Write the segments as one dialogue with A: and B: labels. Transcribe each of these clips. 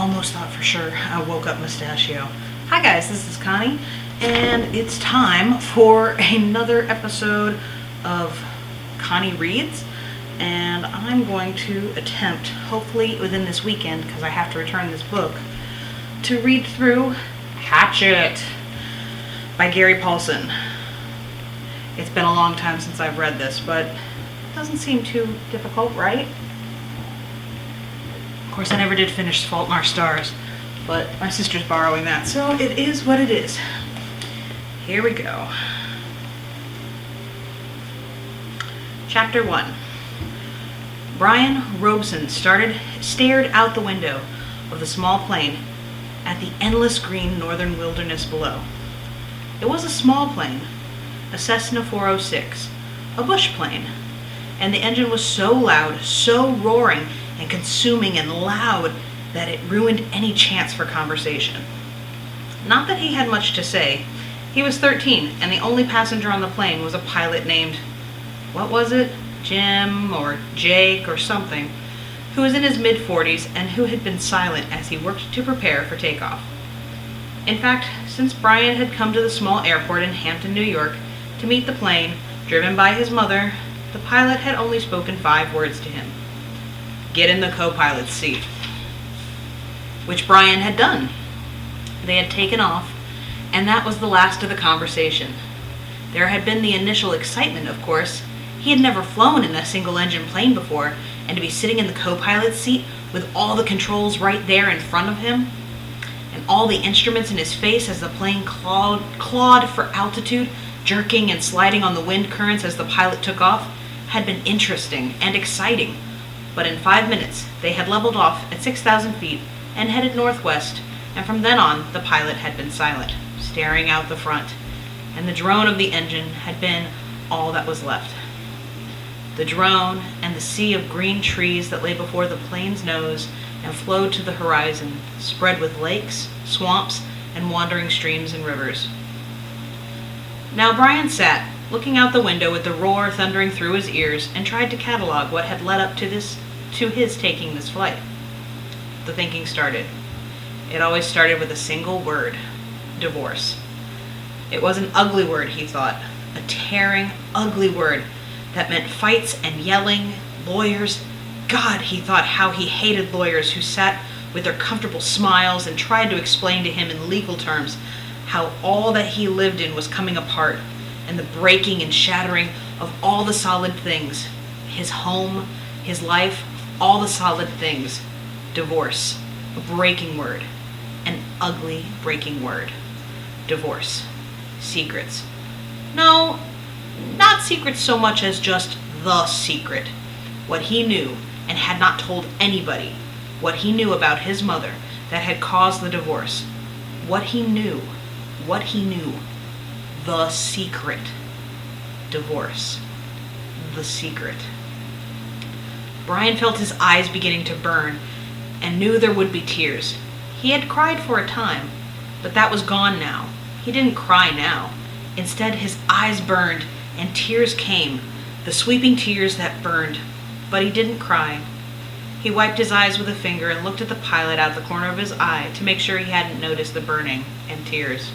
A: almost thought for sure I woke up Mustachio. Hi guys, this is Connie, and it's time for another episode of Connie Reads, and I'm going to attempt, hopefully within this weekend, because I have to return this book, to read through Hatchet by Gary Paulson. It's been a long time since I've read this, but it doesn't seem too difficult, right? Of course, I never did finish Fault in Our Stars, but my sister's borrowing that, so it is what it is. Here we go. Chapter 1. Brian Robeson stared out the window of the small plane at the endless green northern wilderness below. It was a small plane, a Cessna 406, a bush plane, and the engine was so loud, so roaring and consuming and loud that it ruined any chance for conversation. Not that he had much to say. He was 13, and the only passenger on the plane was a pilot named, what was it? Jim or Jake or something, who was in his mid-40s and who had been silent as he worked to prepare for takeoff. In fact, since Brian had come to the small airport in Hampton, New York, to meet the plane, driven by his mother, the pilot had only spoken 5 words to him. Get in the co-pilot's seat. Which Brian had done. They had taken off, and that was the last of the conversation. There had been the initial excitement, of course. He had never flown in a single-engine plane before, and to be sitting in the co-pilot's seat with all the controls right there in front of him, and all the instruments in his face as the plane clawed for altitude, jerking and sliding on the wind currents as the pilot took off, had been interesting and exciting. But in 5 minutes, they had leveled off at 6,000 feet and headed northwest, and from then on, the pilot had been silent, staring out the front, and the drone of the engine had been all that was left. The drone and the sea of green trees that lay before the plane's nose and flowed to the horizon, spread with lakes, swamps, and wandering streams and rivers. Now Brian sat, looking out the window with the roar thundering through his ears, and tried to catalog what had led up to his taking this flight. The thinking started. It always started with a single word: divorce. It was an ugly word, he thought, a tearing, ugly word that meant fights and yelling, lawyers. God, he thought how he hated lawyers who sat with their comfortable smiles and tried to explain to him in legal terms how all that he lived in was coming apart, and the breaking and shattering of all the solid things. His home, his life, all the solid things. Divorce. A breaking word. An ugly breaking word. Divorce. Secrets. No, not secrets so much as just the secret. What he knew and had not told anybody. What he knew about his mother that had caused the divorce. What he knew. What he knew. The secret. Divorce. The secret. Brian felt his eyes beginning to burn and knew there would be tears. He had cried for a time, but that was gone now. He didn't cry now. Instead, his eyes burned and tears came, the sweeping tears that burned, but he didn't cry. He wiped his eyes with a finger and looked at the pilot out the corner of his eye to make sure he hadn't noticed the burning and tears.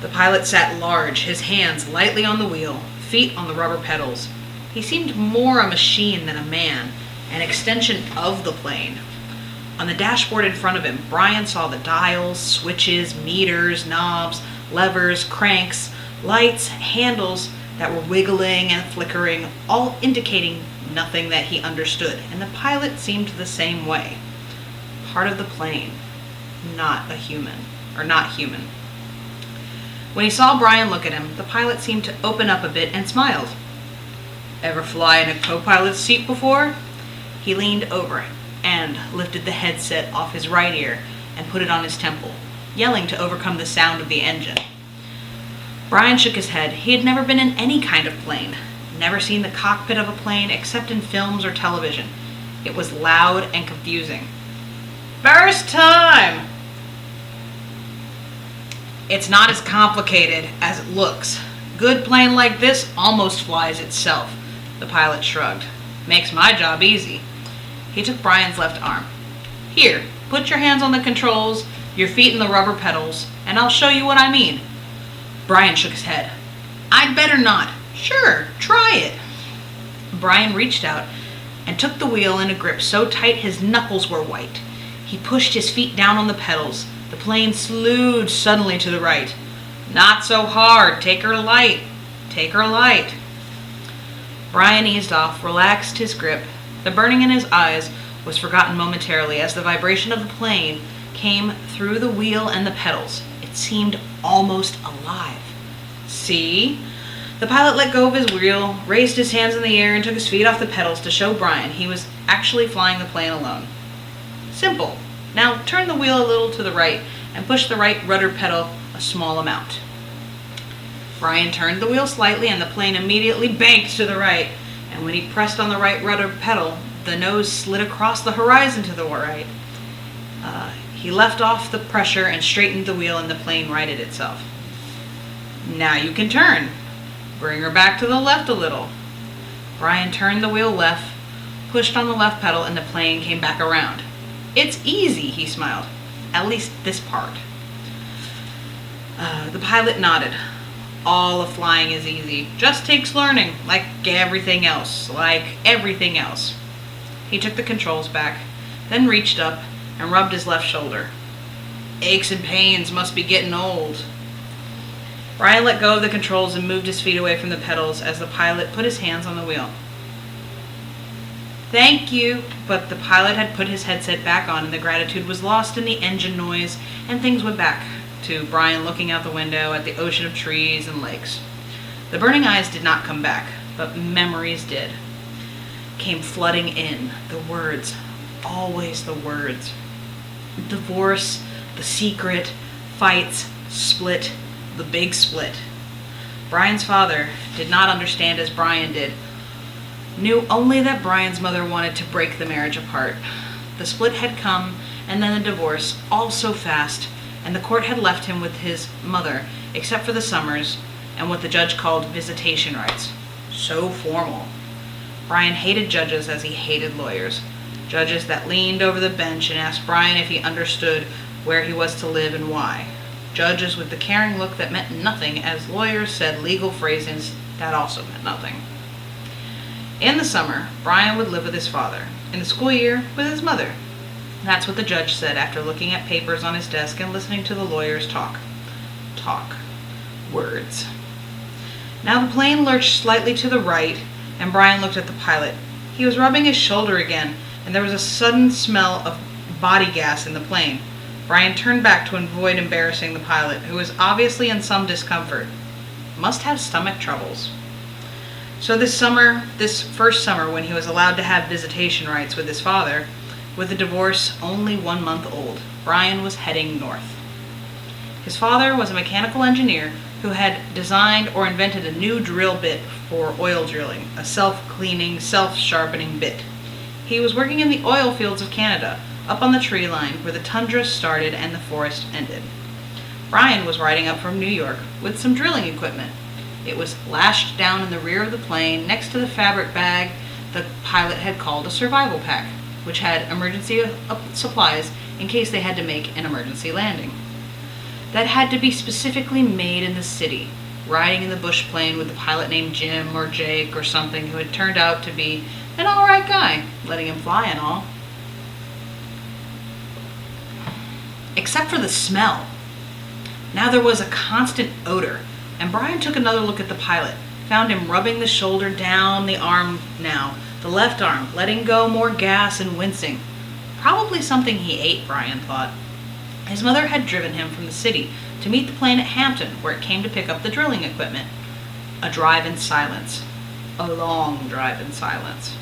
A: The pilot sat large, his hands lightly on the wheel, feet on the rubber pedals. He seemed more a machine than a man, an extension of the plane. On the dashboard in front of him, Brian saw the dials, switches, meters, knobs, levers, cranks, lights, handles that were wiggling and flickering, all indicating nothing that he understood, and the pilot seemed the same way. Part of the plane, not human. When he saw Brian look at him, the pilot seemed to open up a bit and smiled. Ever fly in a co-pilot's seat before? He leaned over and lifted the headset off his right ear and put it on his temple, yelling to overcome the sound of the engine. Brian shook his head. He had never been in any kind of plane, never seen the cockpit of a plane except in films or television. It was loud and confusing. First time! It's not as complicated as it looks. Good plane like this almost flies itself. The pilot shrugged. Makes my job easy. He took Brian's left arm. Here, Put your hands on the controls, your feet in the rubber pedals, and I'll show you what I mean." Brian shook his head. "I'd better not." "Sure, try it." Brian reached out and took the wheel in a grip so tight his knuckles were white. He pushed his feet down on the pedals. The plane slewed suddenly to the right. "Not so hard. Take her light. Take her light." Brian eased off, relaxed his grip. The burning in his eyes was forgotten momentarily as the vibration of the plane came through the wheel and the pedals. It seemed almost alive. "See?" The pilot let go of his wheel, raised his hands in the air, and took his feet off the pedals to show Brian he was actually flying the plane alone. "Simple. Now turn the wheel a little to the right and push the right rudder pedal a small amount." Brian turned the wheel slightly and the plane immediately banked to the right, and when he pressed on the right rudder pedal, the nose slid across the horizon to the right. He left off the pressure and straightened the wheel, and the plane righted itself. "Now you can turn. Bring her back to the left a little." Brian turned the wheel left, pushed on the left pedal, and the plane came back around. "It's easy," he smiled. "At least this part." The pilot nodded. "All of flying is easy. Just takes learning, like everything else. He took the controls back, then reached up and rubbed his left shoulder. "Aches and pains must be getting old." Brian let go of the controls and moved his feet away from the pedals as the pilot put his hands on the wheel. "Thank you," but the pilot had put his headset back on and the gratitude was lost in the engine noise, and things went back to Brian looking out the window at the ocean of trees and lakes. The burning eyes did not come back, but memories did. Came flooding in, the words, always the words. Divorce, the secret, fights, split, the big split. Brian's father did not understand as Brian did, knew only that Brian's mother wanted to break the marriage apart. The split had come, and then the divorce, all so fast, and the court had left him with his mother, except for the summers, and what the judge called visitation rights. So formal. Brian hated judges as he hated lawyers. Judges that leaned over the bench and asked Brian if he understood where he was to live and why. Judges with the caring look that meant nothing as lawyers said legal phrases that also meant nothing. In the summer, Brian would live with his father. In the school year, with his mother. That's what the judge said after looking at papers on his desk and listening to the lawyers talk. Talk. Words. Now the plane lurched slightly to the right, and Brian looked at the pilot. He was rubbing his shoulder again, and there was a sudden smell of body gas in the plane. Brian turned back to avoid embarrassing the pilot, who was obviously in some discomfort. Must have stomach troubles. So this first summer when he was allowed to have visitation rights with his father, with the divorce only 1 month old, Brian was heading north. His father was a mechanical engineer who had designed or invented a new drill bit for oil drilling, a self-cleaning, self-sharpening bit. He was working in the oil fields of Canada, up on the tree line where the tundra started and the forest ended. Brian was riding up from New York with some drilling equipment. It was lashed down in the rear of the plane next to the fabric bag the pilot had called a survival pack, which had emergency supplies in case they had to make an emergency landing. That had to be specifically made in the city, riding in the bush plane with a pilot named Jim or Jake or something who had turned out to be an alright guy, letting him fly and all. Except for the smell. Now there was a constant odor, and Brian took another look at the pilot, found him rubbing the shoulder down the arm now, the left arm, letting go more gas and wincing. Probably something he ate, Brian thought. His mother had driven him from the city to meet the plane at Hampton, where it came to pick up the drilling equipment. A drive in silence. A long drive in silence.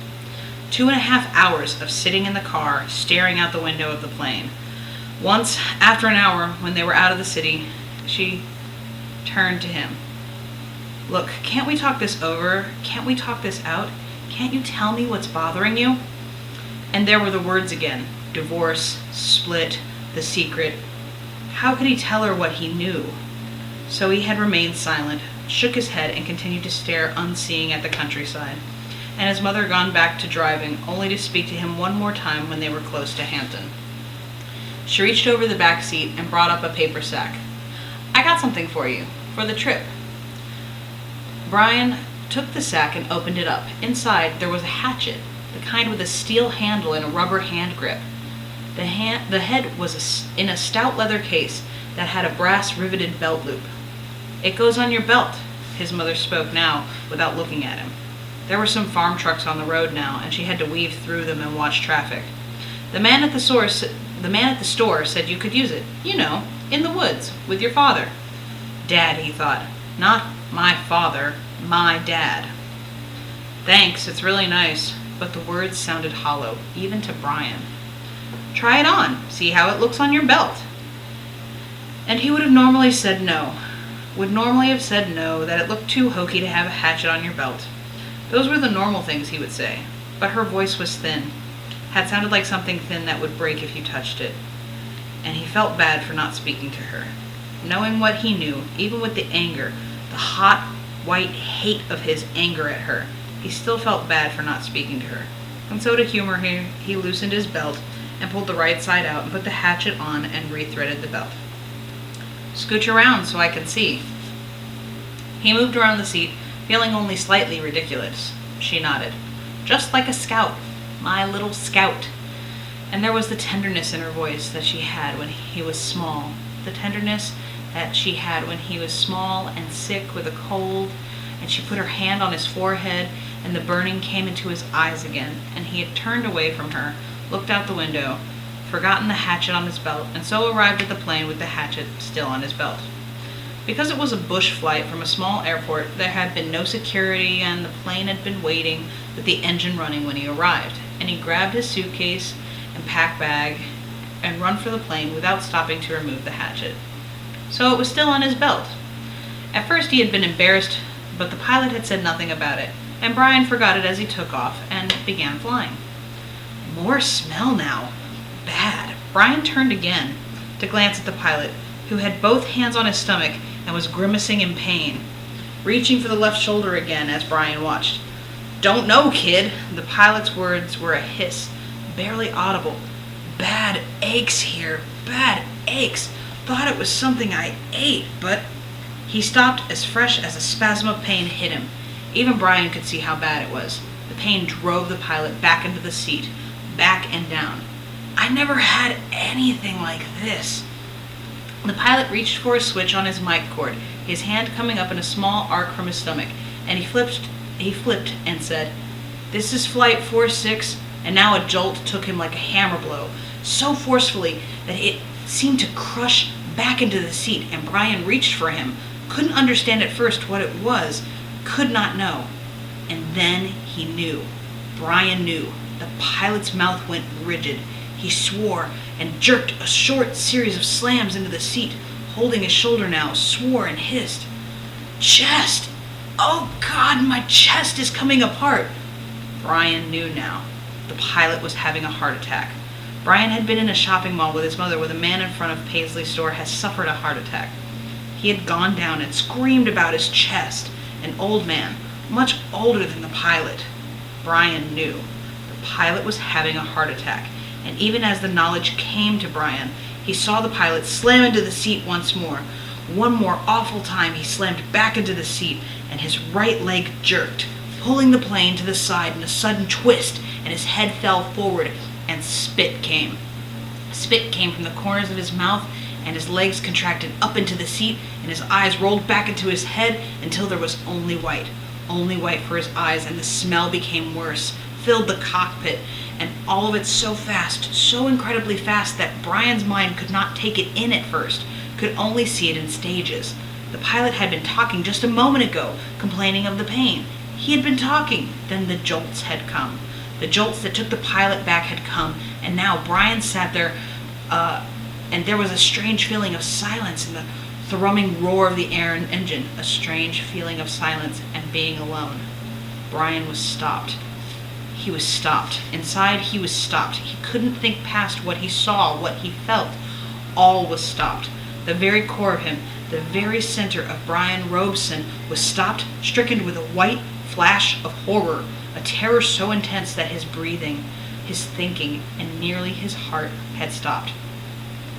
A: 2.5 hours of sitting in the car, staring out the window of the plane. Once, after an hour, when they were out of the city, she turned to him. "Look, can't we talk this over? Can't we talk this out? Can't you tell me what's bothering you?" And there were the words again. Divorce, split, the secret. How could he tell her what he knew? So he had remained silent, shook his head, and continued to stare unseeing at the countryside. And his mother gone back to driving, only to speak to him one more time when they were close to Hampton. She reached over the back seat and brought up a paper sack. "I got something for you, for the trip." Brian took the sack and opened it up. Inside, there was a hatchet, the kind with a steel handle and a rubber hand grip. The head was in a stout leather case that had a brass riveted belt loop. "It goes on your belt," his mother spoke now without looking at him. There were some farm trucks on the road now, and she had to weave through them and watch traffic. The man at the store said you could use it, in the woods, with your father. Dad, he thought. Not my father, my dad. "Thanks, it's really nice," but the words sounded hollow, even to Brian. "Try it on, see how it looks on your belt." And he would have normally said no, that it looked too hokey to have a hatchet on your belt. Those were the normal things he would say, but her voice was thin, had sounded like something thin that would break if you touched it. And he felt bad for not speaking to her. Knowing what he knew, even with the anger, the hot, white hate of his anger at her, he still felt bad for not speaking to her. And so to humor her, he loosened his belt and pulled the right side out and put the hatchet on and rethreaded the belt. "Scooch around so I can see." He moved around the seat, feeling only slightly ridiculous. She nodded. "Just like a scout, my little scout." And there was the tenderness in her voice that she had when he was small, the tenderness that she had when he was small and sick with a cold, and she put her hand on his forehead, and the burning came into his eyes again, and he had turned away from her, looked out the window, forgotten the hatchet on his belt, and so arrived at the plane with the hatchet still on his belt. Because it was a bush flight from a small airport, there had been no security, and the plane had been waiting with the engine running when he arrived, and he grabbed his suitcase and pack bag and run for the plane without stopping to remove the hatchet. So it was still on his belt. At first he had been embarrassed, but the pilot had said nothing about it, and Brian forgot it as he took off and began flying. More smell now. Bad. Brian turned again to glance at the pilot, who had both hands on his stomach and was grimacing in pain, reaching for the left shoulder again as Brian watched. "Don't know, kid." The pilot's words were a hiss, barely audible. "Bad aches here. Bad aches. Thought it was something I ate, but..." He stopped as fresh as a spasm of pain hit him. Even Brian could see how bad it was. The pain drove the pilot back into the seat, back and down. "I never had anything like this." The pilot reached for a switch on his mic cord, his hand coming up in a small arc from his stomach, and he flipped and said, "This is Flight 46, and now a jolt took him like a hammer blow, so forcefully that it seemed to crush back into the seat, and Brian reached for him, couldn't understand at first what it was, could not know. And then he knew. Brian knew. The pilot's mouth went rigid. He swore and jerked a short series of slams into the seat, holding his shoulder now, swore and hissed. "Chest! Oh God, my chest is coming apart!" Brian knew now. The pilot was having a heart attack. Brian had been in a shopping mall with his mother where the man in front of Paisley's store had suffered a heart attack. He had gone down and screamed about his chest, an old man, much older than the pilot. Brian knew. The pilot was having a heart attack, and even as the knowledge came to Brian, he saw the pilot slam into the seat once more. One more awful time he slammed back into the seat, and his right leg jerked, pulling the plane to the side in a sudden twist, and his head fell forward, and spit came. Spit came from the corners of his mouth, and his legs contracted up into the seat, and his eyes rolled back into his head until there was only white for his eyes, and the smell became worse, filled the cockpit, and all of it so fast, so incredibly fast that Brian's mind could not take it in at first, could only see it in stages. The pilot had been talking just a moment ago, complaining of the pain. He had been talking, then the jolts had come. The jolts that took the pilot back had come, and now Brian sat there, and there was a strange feeling of silence in the thrumming roar of the air and engine, a strange feeling of silence and being alone. Brian was stopped. He was stopped. Inside, he was stopped. He couldn't think past what he saw, what he felt. All was stopped. The very core of him, the very center of Brian Robeson, was stopped, stricken with a white flash of horror, a terror so intense that his breathing, his thinking, and nearly his heart had stopped.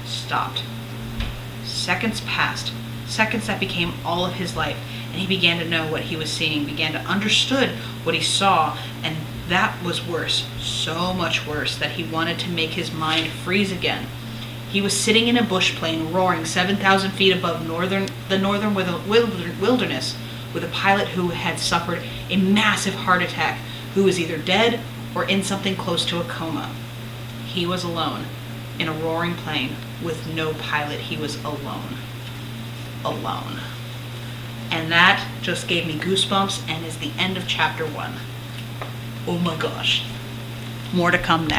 A: stopped. Seconds passed, seconds that became all of his life, and he began to know what he was seeing, began to understood what he saw, and that was worse, so much worse, that he wanted to make his mind freeze again. He was sitting in a bush plane roaring 7,000 feet above the northern wilderness with a pilot who had suffered a massive heart attack, who was either dead or in something close to a coma. He was alone in a roaring plane with no pilot. He was alone. Alone. And that just gave me goosebumps and is the end of chapter 1. Oh my gosh. More to come next.